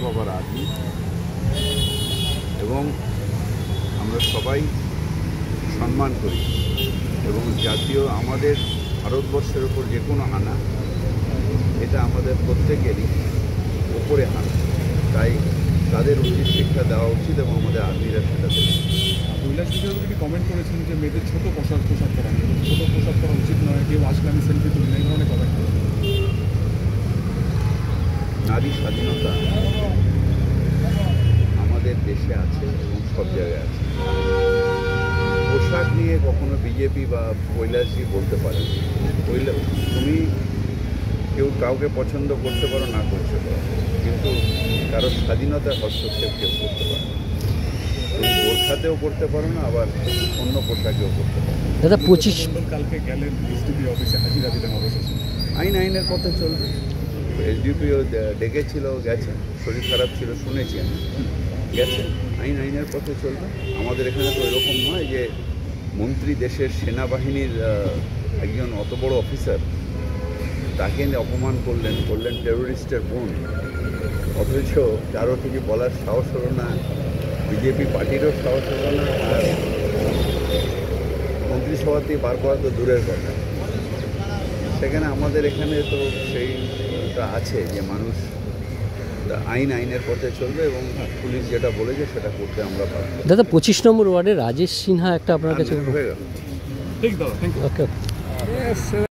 বাবার আর্মি এবং আমরা সবাই সম্মান করি এবং জাতীয় আমাদের ভারতবর্ষের উপর যে কোনো হানা এটা আমাদের প্রত্যেকেরই উপরে হানা, তাই তাদের উচিত শিক্ষা দেওয়া উচিত এবং আমাদের আর্মিরা সেটা দেবে। কৈলাস বিজয়বাবু কমেন্ট করেছেন যে মেয়েদের ছোট পোশাক পরা ছোট পোশাক পরা উচিত নয়, কেউ আসলে আমি সেলফি তুলি না, এই ধরনের কমেন্ট করেছেন। নারী স্বাধীনতা আমাদের দেশে আছে এবং সব জায়গায় আছে। পোশাক নিয়ে কখনো বিজেপি বা কৈলাসজি বলতে পারে তুমি কেউ কাউকে পছন্দ করতে পারো না করতে পারো, কিন্তু কারো স্বাধীনতার হস্তক্ষেপ কেউ করতে পারে। তুমি বোরখাতেও করতে পারো না, আবার অন্য পোশাকেও করতে পারো। দাদা 25 কালকে গেলেন এসডিপি অফিসে হাজিরা দিলেন, অবশেষে আইনের পথে চলবে। এসডিপিও ডেকেছিল, গেছেন, শরীর খারাপ ছিল শুনেছি আমি, গেছেন। আইনের পথে চলবে। আমাদের এখানে তো এরকম নয় যে মন্ত্রী দেশের সেনাবাহিনীর একজন অত বড় অফিসার, তাকে অপমান করলেন টেরোরিস্টের বোন, অথচ কারো থেকে বলার সাহস হলো না, বিজেপি পার্টিরও সাহস হলো না, আর মন্ত্রিসভাতেই বার করা তো দূরের কথা। সেখানে আমাদের এখানে তো সেইটা আছে যে মানুষ আইনের পথে চলবে এবং পুলিশ যেটা বলেছে সেটা করতে আমরা পারব। দাদা 25 নম্বর ওয়ার্ডে রাজেশ সিনহা একটা আপনার কাছে হয়ে গেল। ঠিক দাদা, থ্যাংক ইউ। ওকে।